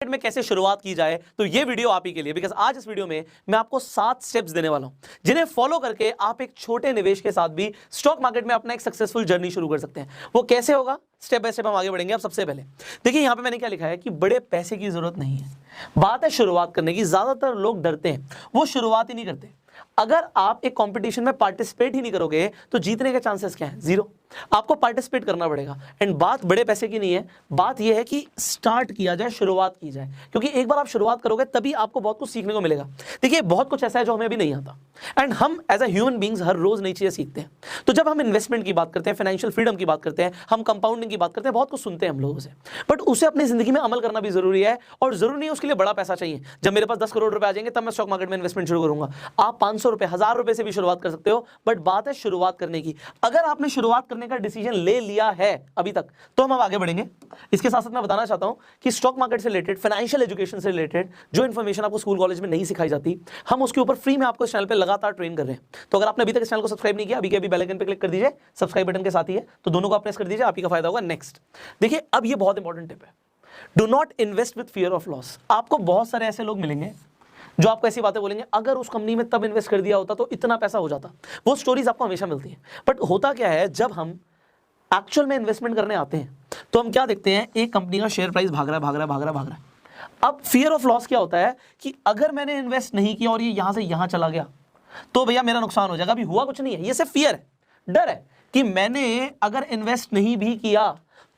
में कैसे शुरुआत की जाए, तो ये वीडियो आप ही के लिए, बिकॉज आज इस वीडियो में मैं आपको 7 स्टेप्स देने वाला हूं जिन्हें फॉलो करके आप एक छोटे निवेश के साथ भी स्टॉक मार्केट में अपना एक सक्सेसफुल जर्नी शुरू कर सकते हैं। वो कैसे होगा, स्टेप बाय स्टेप हम आगे बढ़ेंगे। अब सबसे पहले देखिए यहां पे मैंने क्या लिखा है कि बड़े पैसे की जरूरत नहीं है, बात है शुरुआत करने की। ज्यादातर लोग डरते हैं, वो शुरुआत ही नहीं करते। अगर आप एक कंपटीशन में पार्टिसिपेट ही नहीं करोगे तो जीतने के चांसेस क्या हैं? जीरो। आपको पार्टिसिपेट करना पड़ेगा। एंड बात बड़े पैसे की नहीं है, बात यह है कि स्टार्ट किया जाए, शुरुआत की जाए, क्योंकि एक बार आप शुरुआत करोगे तभी आपको बहुत कुछ सीखने को मिलेगा। देखिए बहुत कुछ ऐसा है जो हमें अभी नहीं आता, एंड हम एज अ ह्यूमन बींग्स हर रोज नई चीजें सीखते हैं। तो जब हम इन्वेस्टमेंट की बात करते हैं, फाइनेंशियल फ्रीडम की बात करते हैं, हम कंपाउंडिंग की बात करते हैं, बहुत कुछ सुनते हैं हम लोगों से, बट उसे अपनी जिंदगी में अमल करना भी जरूरी है। और जरूरी नहीं है उसके लिए बड़ा पैसा चाहिए। जब मेरे पास 10 करोड़ रुपए आ जाएंगे तब मैं स्टॉक मार्केट में इन्वेस्टमेंट शुरू करूंगा। आप 500 रुपए, 1000 रुपए से भी शुरुआत कर सकते हो, बट बात है शुरुआत करने की। अगर आपने शुरुआत करने का डिसीजन ले लिया है अभी तक, तो हम अब आगे बढ़ेंगे। इसके साथ साथ मैं बताना चाहता हूं कि स्टॉक मार्केट से रिलेटेड, फाइनेंशियल एजुकेशन से रिलेटेड जो इंफॉर्मेशन आपको स्कूल कॉलेज में नहीं सिखाई जाती, हम उसके ऊपर फ्री में आपको इस चैनल पे लगातार ट्रेन कर रहे हैं। तो अगर आपने अभी तक इस चैनल को सब्सक्राइब नहीं किया, अभी के अभी बेल आइकन पे क्लिक कर दीजिए, सब्सक्राइब बटन के साथ ही है, तो दोनों को प्रेस कर दीजिए, आप ही का फायदा होगा। नेक्स्ट देखिए, अब ये बहुत इंपॉर्टेंट टिप है, do not invest with fear of loss. आपको बहुत सारे ऐसे लोग मिलेंगे जो आपको ऐसी बातें बोलेंगे, अगर उस कंपनी में तब इन्वेस्ट कर दिया होता तो इतना पैसा हो जाता। वो स्टोरीज आपको हमेशा मिलती हैं, बट होता क्या है, जब हम एक्चुअल में इन्वेस्टमेंट करने आते हैं तो हम क्या देखते हैं, एक कंपनी का शेयर प्राइस भाग रहा है। अब फियर ऑफ लॉस क्या होता है कि अगर मैंने इन्वेस्ट नहीं किया और ये यहां से यहां चला गया तो भैया मेरा नुकसान हो जाएगा। अभी हुआ कुछ नहीं है, ये सिर्फ फियर है, डर है कि मैंने अगर इन्वेस्ट नहीं भी किया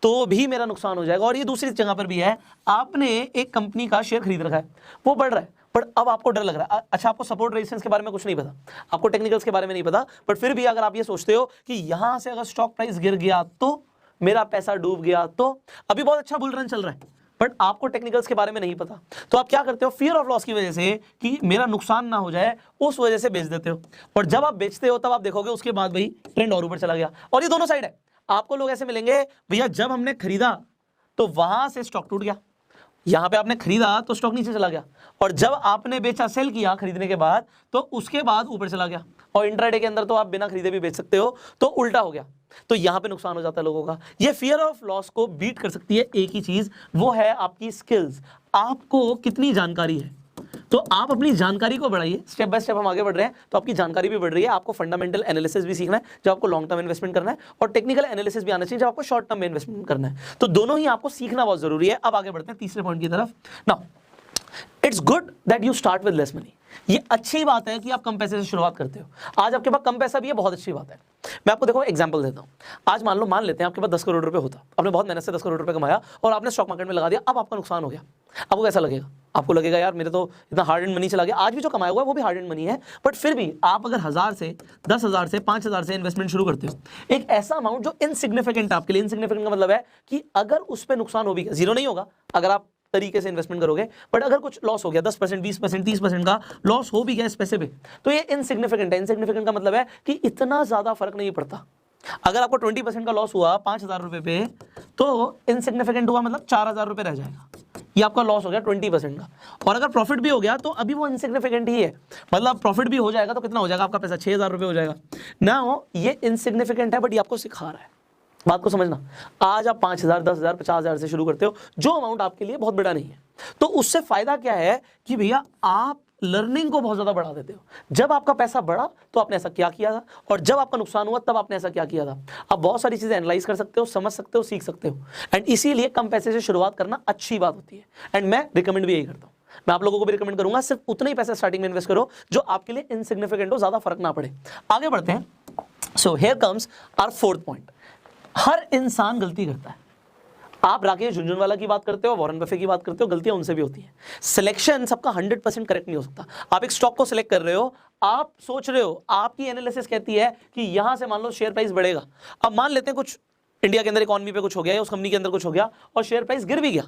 तो भी मेरा नुकसान हो जाएगा। और ये दूसरी जगह पर भी है, आपने एक कंपनी का शेयर खरीद रखा है, वो बढ़ रहा है, पर अब आपको डर लग रहा है। अच्छा, आपको सपोर्ट रेजिस्टेंस के बारे में कुछ नहीं पता, आपको टेक्निकल्स के बारे में नहीं पता, बट फिर भी अगर आप ये सोचते हो कि यहां से अगर स्टॉक प्राइस गिर गया तो मेरा पैसा डूब गया, तो अभी बहुत अच्छा बुल रन चल रहा है, बट आपको टेक्निकल्स के बारे में नहीं पता, तो आप क्या करते हो, फियर ऑफ लॉस की वजह से कि मेरा नुकसान ना हो जाए उस वजह से बेच देते हो। और जब आप बेचते हो तब आप देखोगे उसके बाद भाई ट्रेंड और ऊपर चला गया। और ये दोनों साइड है, आपको लोग ऐसे मिलेंगे, भैया जब हमने खरीदा तो वहां से स्टॉक टूट गया, यहां पे आपने खरीदा तो स्टॉक नीचे चला गया, और जब आपने बेचा, सेल किया खरीदने के बाद, तो उसके बाद ऊपर चला गया। और इंट्राडे के अंदर तो आप बिना खरीदे भी बेच सकते हो, तो उल्टा हो गया, तो यहां पे नुकसान हो जाता है लोगों का। ये फियर ऑफ लॉस को बीट कर सकती है एक ही चीज, वो है आपकी स्किल्स। आपको कितनी जानकारी है, तो आप अपनी जानकारी को बढ़ाइए। स्टेप बाय स्टेप हम आगे बढ़ रहे हैं, तो आपकी जानकारी भी बढ़ रही है। आपको फंडामेंटल एनालिसिस भी सीखना है जब आपको लॉन्ग टर्म इन्वेस्टमेंट करना है, और टेक्निकल एनालिसिस भी आना चाहिए जब आपको शॉर्ट टर्म में इन्वेस्टमेंट करना है। तो दोनों ही आपको सीखना बहुत जरूरी है। अब आगे बढ़ते हैं तीसरे पॉइंट की तरफ। Now it's good that you start with less money. ये अच्छी बात है कि आप कम पैसे से शुरुआत करते हो। आज आपके पास कम पैसा भी है, बहुत अच्छी बात है। मैं आपको देखो एग्जांपल देता हूं। आज मान लेते हैं आपके पास 10 करोड़ रुपए होता, आपने बहुत मेहनत से 10 करोड़ रुपए कमाया और आपने स्टॉक मार्केट में लगा दिया, अब आपका नुकसान हो गया। आपको कैसा लगेगा? आपको लगेगा यार मेरे तो इतना हार्ड एंड मनी चला गया। आज भी जो कमाया हुआ है वो भी हार्ड एंड मनी है, बट फिर भी आप अगर 1000 से 10,000 से 5,000 से इन्वेस्टमेंट शुरू करते हो, एक ऐसा अमाउंट जो इनसिग्निफिकेंट आपके लिए, इनसिग्निफिकेंट का मतलब है कि अगर उस पर नुकसान हो भी गया, जीरो नहीं होगा अगर आप तरीके से इन्वेस्टमेंट करोगे, बट अगर कुछ लॉस हो गया 10%, 20%, 30% का लॉस हो भी गया इस पैसे पे, तो ये इनसिग्निफिकेंट है। इनसिग्निफिकेंट का मतलब है कि इतना ज्यादा फर्क नहीं पड़ता। अगर आपको 20% का लॉस हुआ 5,000 रुपए पे, तो इनसिग्निफिकेंट हुआ मतलब 4,000 रुपए रह जाएगा, ये आपका लॉस हो गया 20% का। और अगर प्रॉफिट भी हो गया तो अभी वो इनसिग्निफिकेंट ही है, मतलब प्रॉफिट भी हो जाएगा तो कितना हो जाएगा आपका पैसा, 6,000 रुपए हो जाएगा ना। ये इनसिग्निफिकेंट है, बट ये आपको सिखा रहा है। बात को समझना, आज आप 5,000, 10,000, 50,000 से शुरू करते हो, जो अमाउंट आपके लिए बहुत बड़ा नहीं है, तो उससे फायदा क्या है कि भैया आप लर्निंग को बहुत ज्यादा बढ़ा देते हो। जब आपका पैसा बढ़ा तो आपने ऐसा क्या किया था, और जब आपका नुकसान हुआ तब आपने ऐसा क्या किया था। आप बहुत सारी चीजें एनालाइज कर सकते हो, समझ सकते हो, सीख सकते हो, एंड इसीलिए कम पैसे से शुरुआत करना अच्छी बात होती है। एंड मैं रिकमेंड भी यही करता हूं, मैं आप लोगों को भी रिकमेंड करूंगा, सिर्फ उतने ही पैसे स्टार्टिंग में इन्वेस्ट करो जो आपके लिए इनसिग्निफिकेंट हो, ज्यादा फर्क ना पड़े। आगे बढ़ते हैं। So here comes our fourth point. हर इंसान गलती करता है। आप राकेश झुनझुनवाला की बात करते हो, वॉरेन बफे की बात करते हो, गलतियां उनसे भी होती हैं। सिलेक्शन सबका 100% करेक्ट नहीं हो सकता। आप एक स्टॉक को सिलेक्ट कर रहे हो, आप सोच रहे हो, आपकी एनालिसिस कहती है कि यहां से मान लो शेयर प्राइस बढ़ेगा। अब मान लेते हैं कुछ इंडिया के अंदर इकोनॉमी पे कुछ हो गया या उस कंपनी के अंदर कुछ हो गया और शेयर प्राइस गिर भी गया,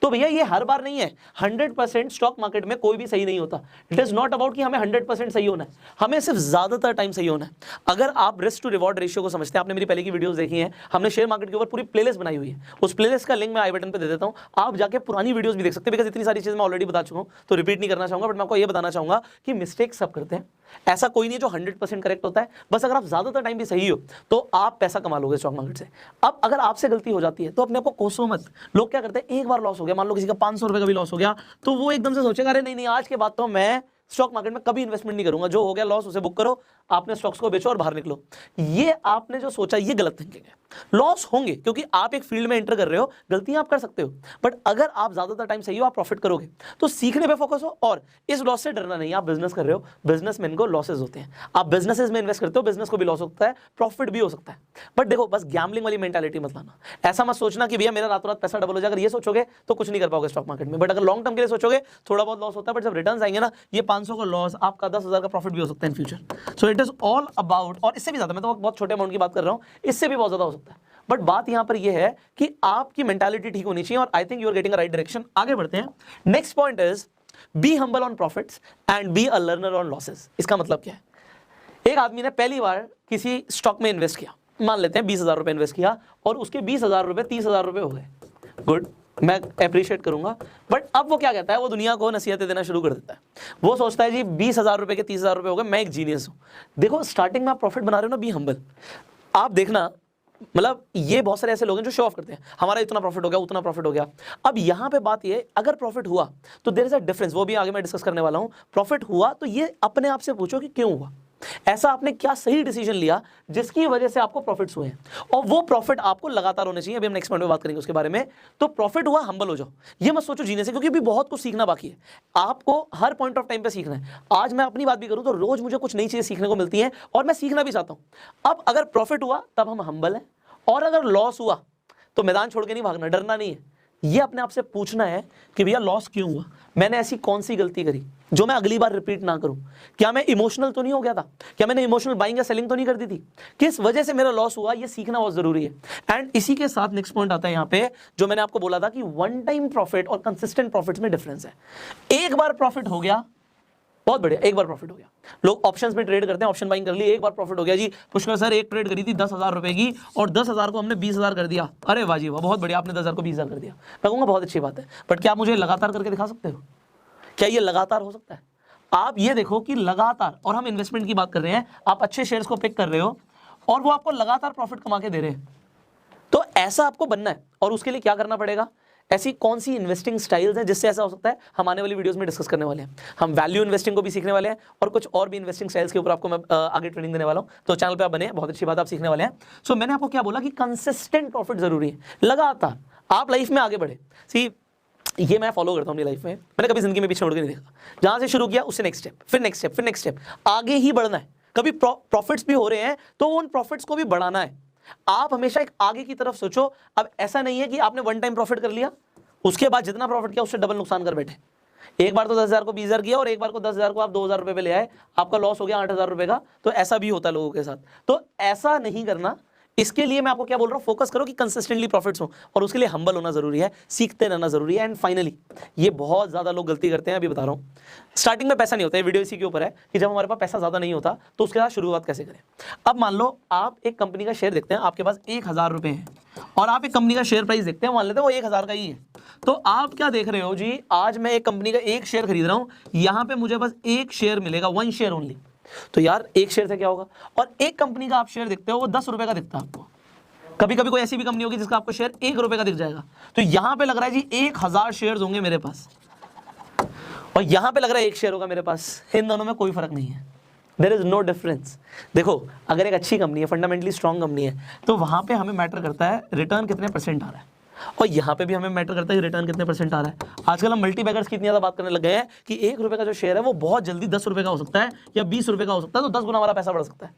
तो भैया ये हर बार नहीं है। 100% स्टॉक मार्केट में कोई भी सही नहीं होता। इट इज नॉट अबाउट कि हमें 100% सही होना है, हमें सिर्फ ज्यादातर टाइम सही होना है। अगर आप रिस्क टू रिवॉर्ड रेशियो को समझते हैं, आपने मेरी पहले की वीडियोस देखी हैं, हमने शेयर मार्केट के ऊपर पूरी प्लेलिस्ट बनाई हुई है, उस प्लेलिस्ट का लिंक मैं आई बटन पे दे देता हूं, आप जाके पुरानी वीडियोस भी देख सकते हैं। बिकॉज इतनी सारी चीजें मैं ऑलरेडी बता चुका हूं, तो रिपीट नहीं करना चाहूंगा, बट मैं आपको ये बताना चाहूंगा कि मिस्टेक सब करते हैं, ऐसा कोई नहीं जो 100% करेक्ट होता है। बस अगर आप ज्यादातर टाइम भी सही हो तो आप पैसा कमा लोगे स्टॉक मार्केट से। अब अगर आपसे गलती हो जाती है तो अपने आप को कोसो मत। लोग क्या करते हैं, एक बार लॉस हो गया, मान लो किसी का 500 रुपए का भी लॉस हो गया, तो वो एकदम से सोचेगा अरे नहीं नहीं आज के बाद तो मैं स्टॉक मार्केट में कभी इन्वेस्टमेंट नहीं करूंगा, जो हो गया लॉस उसे बुक करो, आपने स्टॉक्स को बेचो और बाहर निकलो। ये आपने जो सोचा ये गलत थिंकिंग है। लॉस होंगे क्योंकि आप एक फील्ड में एंटर कर रहे हो, गलतियां आप कर सकते हो, बट अगर आप ज्यादातर टाइम सही हो, आप प्रॉफिट करोगे। तो सीखने पे फोकस हो और इस लॉस से डरना नहीं। आप बिजनेस कर रहे हो, बिजनेसमैन को लॉसेस होते हैं, आप बिजनेसेस में इन्वेस्ट करते हो, बिजनेस को भी लॉस होता है, प्रॉफिट भी हो सकता है। बट देखो बस गैम्बलिंग वाली मेंटालिटी मत लाना। ऐसा मत सोचना कि भैया मेरा रातों रात पैसा डबल हो जाएगा, अगर ये सोचोगे तो कुछ नहीं कर पाओगे स्टॉक मार्केट में। बट अगर लॉन्ग टर्म के लिए सोचोगे थोड़ा बहुत लॉस होता है, बट जब रिटर्न आएंगे ना, ये 500 का लॉस आपका 10,000 का प्रॉफिट भी हो सकता है in future. So it is all about, और इससे भी ज्यादा, मैं तो बहुत छोटे अमाउंट की बात कर रहा हूं, इससे भी बहुत ज्यादा हो सकता है। बट बात यहां पर यह है कि आपकी मेंटालिटी ठीक होनी चाहिए, और I think you are getting a right direction. आगे बढ़ते हैं। Next point is be humble on profits and be a learner on losses. इसका मतलब क्या है? एक आदमी ने पहली बार किसी स्टॉक में इन्वेस्ट किया, मान लेते हैं 20,000 रुपए इन्वेस्ट किया, और उसके 20,000 रुपए 30,000 रुपए हो गए। गुड, मैं अप्रिशिएट करूंगा। बट अब वो क्या कहता है, वो दुनिया को नसीहतें देना शुरू कर देता है। वो सोचता है जी 20,000 रुपए के 30,000 रुपए हो गए, मैं एक जीनियस हूं। देखो स्टार्टिंग में आप प्रॉफिट बना रहे हो ना, बी हम्बल। आप देखना, मतलब ये बहुत सारे ऐसे लोग हैं जो शो ऑफ करते हैं, हमारा इतना प्रॉफिट हो गया, उतना प्रॉफिट हो गया। अब यहां पे बात ये, अगर प्रॉफिट हुआ तो देयर इज अ डिफरेंस, वो भी आगे मैं डिस्कस करने वाला हूं। प्रॉफिट हुआ तो ये अपने आप से पूछो कि क्यों हुआ, ऐसा आपने क्या सही डिसीजन लिया जिसकी वजह से आपको प्रॉफिट्स हुए हैं, और वो प्रॉफिट आपको लगातार होने चाहिए। अभी हम नेक्स्ट पॉइंट में बात करेंगे उसके बारे में। तो प्रॉफिट हुआ, हम्बल हो जाओ, ये मत सोचो जीने से, क्योंकि अभी बहुत कुछ सीखना बाकी है। आपको हर पॉइंट ऑफ टाइम पे सीखना है। आज मैं अपनी बात भी करूं तो रोज मुझे कुछ नई चीजें सीखने को मिलती हैं, और मैं सीखना भी चाहता हूं। अब अगर प्रॉफिट हुआ तब हम हम्बल हैं, और अगर लॉस हुआ तो मैदान छोड़ के नहीं भागना, डरना नहीं है। ये अपने आप से पूछना है कि भैया लॉस क्यों हुआ, मैंने ऐसी कौन सी गलती करी जो मैं अगली बार रिपीट ना करूं। क्या मैं इमोशनल तो नहीं हो गया था, क्या मैंने इमोशनल बाइंग या सेलिंग तो नहीं कर दी थी, किस वजह से मेरा लॉस हुआ, ये सीखना बहुत जरूरी है। एंड इसी के साथ नेक्स्ट पॉइंट आता है यहाँ पे, जो मैंने आपको बोला था कि वन टाइम प्रॉफिट और कंसिस्टेंट प्रॉफिट्स में डिफरेंस है। एक बार प्रॉफिट हो गया, बहुत बढ़िया, एक बार प्रॉफिट हो गया। लोग ऑप्शंस में ट्रेड करते हैं, ऑप्शन बाइंग कर ली, एक बार प्रॉफिट हो गया जी। पुष्कर सर एक ट्रेड करी थी 10,000 रुपए की, और 10,000 को हमने 20,000 कर दिया। अरे वाह जी वाह, बहुत बढ़िया, आपने 10,000 को 20,000 कर दिया। मैं कहूँगा बहुत अच्छी बात है, बट क्या आप मुझे लगातार करके दिखा सकते हो? क्या ये लगातार हो सकता है? आप ये देखो कि लगातार, और हम इन्वेस्टमेंट की बात कर रहे हैं, आप अच्छे शेयर्स को पिक कर रहे हो और वो आपको लगातार प्रॉफिट कमा के दे रहे हैं, तो ऐसा आपको बनना है। और उसके लिए क्या करना पड़ेगा, ऐसी कौन सी इन्वेस्टिंग स्टाइल्स हैं जिससे ऐसा हो सकता है, हम आने वाली वीडियोस में डिस्कस करने वाले हैं। हम वैल्यू इन्वेस्टिंग को भी सीखने वाले हैं, और कुछ और भी इन्वेस्टिंग स्टाइल्स के ऊपर आपको मैं आगे ट्रेनिंग देने वाला हूं। तो चैनल पे आप बने, बहुत अच्छी बात आप सीखने वाले हैं। सो मैंने आपको क्या बोला कि कंसिस्टेंट प्रॉफिट जरूरी है, लगातार आप लाइफ में आगे बढ़े। सी ये मैं फॉलो करता हूं अपनी लाइफ में, मैंने कभी जिंदगी में पीछे मुड़ के नहीं देखा। जहां से शुरू किया उससे नेक्स्ट स्टेप, फिर नेक्स्ट स्टेप, फिर नेक्स्ट स्टेप, आगे ही बढ़ना है। कभी प्रॉफिट्स भी हो रहे हैं तो उन प्रॉफिट्स को भी बढ़ाना है। आप हमेशा एक आगे की तरफ सोचो। अब ऐसा नहीं है कि आपने वन टाइम प्रॉफिट कर लिया, उसके बाद जितना प्रॉफिट किया उससे डबल नुकसान कर बैठे। एक बार तो 10,000 को 20,000 किया, और एक बार को 10,000 को आप 2,000 रुपए पे ले आए, आपका लॉस हो गया 8,000 रुपए का। तो ऐसा भी होता है लोगों के साथ, तो ऐसा नहीं करना। इसके लिए मैं आपको क्या बोल रहा हूं, फोकस करो कि कंसिस्टेंटली प्रॉफिट्स हो, और उसके लिए हम्बल होना जरूरी है, सीखते रहना जरूरी है। एंड फाइनली, ये बहुत ज्यादा लोग गलती करते हैं, अभी बता रहा हूं, स्टार्टिंग में पैसा नहीं होता है। वीडियो इसी के ऊपर है कि जब हमारे पास पैसा ज्यादा नहीं होता तो उसके साथ शुरुआत कैसे करें। अब मान लो आप एक कंपनी का शेयर देखते हैं, आपके पास 1,000 रुपए हैं, और आप एक कंपनी का शेयर प्राइस देखते हैं, मान लेते हैं वो 1,000 का ही है। तो आप क्या देख रहे हो जी, आज मैं एक कंपनी का एक शेयर खरीद रहा हूं, यहां पे मुझे बस एक शेयर मिलेगा, 1 शेयर ओनली। तो यार एक शेयर से क्या होगा, और एक कंपनी का आप शेयर देखते हो वो 10 रुपए का दिखता है आपको। कभी कभी कोई ऐसी भी कंपनी होगी जिसका आपको शेयर 1 रुपए का दिख जाएगा। तो यहां पे लग रहा है जी 1,000 शेयर्स होंगे मेरे पास, और यहां पे लग रहा है 1 शेयर होगा मेरे पास। इन दोनों में कोई फर्क नहीं है, देयर इज नो डिफरेंस। देखो अगर एक अच्छी कंपनी है, फंडामेंटली स्ट्रॉन्ग कंपनी है, तो वहां पे हमें मैटर करता है रिटर्न कितने परसेंट आ रहा है, और यहाँ पे भी हमें मैटर करता है कि रिटर्न कितने परसेंट आ रहा है। आजकल हम मल्टी बैगर्स की इतनी ज़्यादा बात करने लग गए हैं कि 1 रुपए का जो शेयर है वो बहुत जल्दी 10 रुपए का हो सकता है, या 20 रुपए का हो सकता है, तो 10 गुना हमारा पैसा बढ़ सकता है।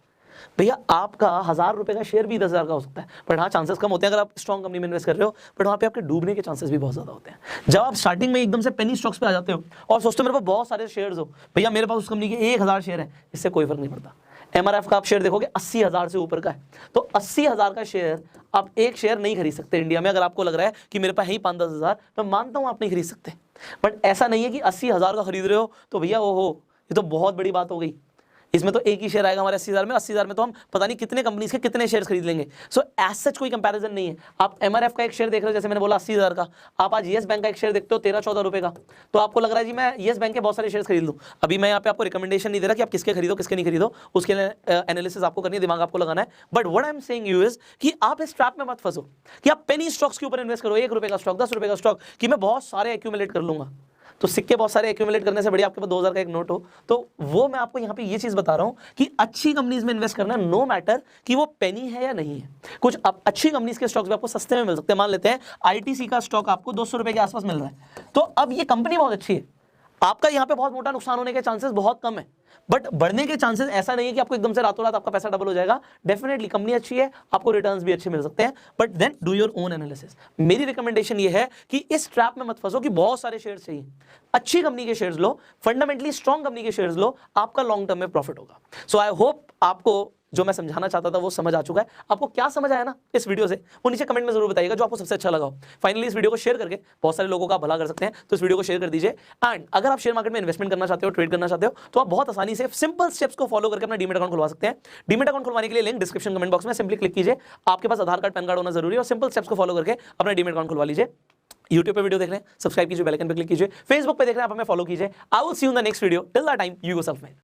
भैया आपका 1,000 रुपए का शेयर भी 10,000 का हो सकता है, बट हाँ चांसेस कम होते हैं अगर आप स्ट्रॉन्ग कंपनी में इन्वेस्ट कर रहे हो, बट वहाँ पे आपके डूबने के चांसेस भी बहुत ज़्यादा होते हैं। जब आप स्टार्टिंग में एकदम से पेनी स्टॉक्स पे आ जाते हो और सोचते हो मेरे पास बहुत सारे शेयर्स हो, भैया मेरे पास उस कंपनी के 1,000 शेयर है, इससे कोई फर्क नहीं पड़ता। MRF का आप शेयर देखोगे 80,000 से ऊपर का है, तो 80,000 का शेयर आप एक शेयर नहीं खरीद सकते इंडिया में। अगर आपको लग रहा है कि मेरे पास है ही 5-10 हज़ार, मैं मानता हूँ आप नहीं खरीद सकते, बट ऐसा नहीं है कि 80,000 का खरीद रहे हो तो भैया ओहो ये तो बहुत बड़ी बात हो गई, इसमें तो एक ही शेयर आएगा हमारे 80,000 में, 80,000 में तो हम पता नहीं कितने कंपनीज के कितने शेयर खरीद लेंगे। सो एज सच कोई कंपैरिजन नहीं है। आप एमआरएफ का एक शेयर देख रहे हो, जैसे मैंने बोला 80,000 का, आप आज येस बैंक का एक शेयर देखते हो 13-14 रुपए का, तो आपको लग रहा है जी मैं येस बैंक के बहुत सारे शेयर खरीद लूं। अभी मैं यहाँ पे आपको रिकमेंडेशन नहीं दे रहा कि आप किसके खरीदो किसके नहीं खरीदो, उसके लिए एनालिसिस आपको करनी है, दिमाग आपको लगाना है। But what I am saying you is कि आप इस ट्रैप में मत फंसो कि आप पेनी स्टॉक्स के ऊपर इन्वेस्ट करो, 1 रुपए का स्टॉक, 10 रुपए का स्टॉक, कि मैं बहुत सारे एक्यूमुलेट कर लूंगा। तो सिक्के बहुत सारे एक्यूमुलेट करने से बढ़िया आपके पास 2000 का एक नोट हो। तो वो मैं आपको यहाँ पे ये चीज बता रहा हूँ कि अच्छी कंपनीज में इन्वेस्ट करना, नो मैटर कि वो पेनी है या नहीं है। कुछ अच्छी कंपनीज के स्टॉक्स भी आपको सस्ते में मिल सकते हैं। मान लेते हैं आईटीसी का स्टॉक आपको 200 रुपए के आसपास मिल रहा है, तो अब ये कंपनी बहुत अच्छी है, आपका यहाँ पे बहुत मोटा नुकसान होने के चांसेस बहुत कम है, बट बढ़ने के चांसेस ऐसा नहीं है कि आपको एकदम से रातों रात आपका पैसा डबल हो जाएगा। डेफिनेटली कंपनी अच्छी है, आपको रिटर्न्स भी अच्छे मिल सकते हैं, but then do your own analysis. मेरी रिकमेंडेशन ये है कि इस ट्रैप में मत फंसो कि बहुत सारे शेयर्स चाहिए। अच्छी कंपनी के शेयर्स लो, फंडामेंटली स्ट्रॉन्ग कंपनी के शेयर्स लो, आपका लॉन्ग टर्म में प्रॉफिट होगा। सो आई होप आपको जो मैं समझाना चाहता था वो समझ आ चुका है। आपको क्या समझ आया ना इस वीडियो से, वो नीचे कमेंट में जरूर बताइएगा जो आपको सबसे अच्छा लगा हो। फाइनली इस वीडियो को शेयर करके बहुत सारे लोगों का भला कर सकते हैं, तो इस वीडियो को शेयर कर दीजिए। एंड अगर आप शेयर मार्केट में इन्वेस्टमेंट करना चाहते हो, ट्रेड करना चाहते हो, तो आप बहुत आसानी से सिंपल स्टेप्स को फॉलो करके अपना डीमैट अकाउंट खुलवा सकते हैं। डीमैट अकाउंट खुलवाने के लिए लिंक डिस्क्रिप्शन कमेंट बॉक्स में, सिंपली क्लिक कीजिए। आपके पास आधार कार्ड, पैन कार्ड होना जरूरी है, और सिंपल स्टेप्स को फॉलो करके अपना डीमैट अकाउंट खुलवा लीजिए। यूट्यूब पे वीडियो देख रहे हैं, सब्सक्राइब कीजिए, बेल आइकन पे क्लिक कीजिए। फेसबुक पे देख रहे हैं, आप हमें फॉलो कीजिए। I will see you in the next video. Till that time, you yourself man.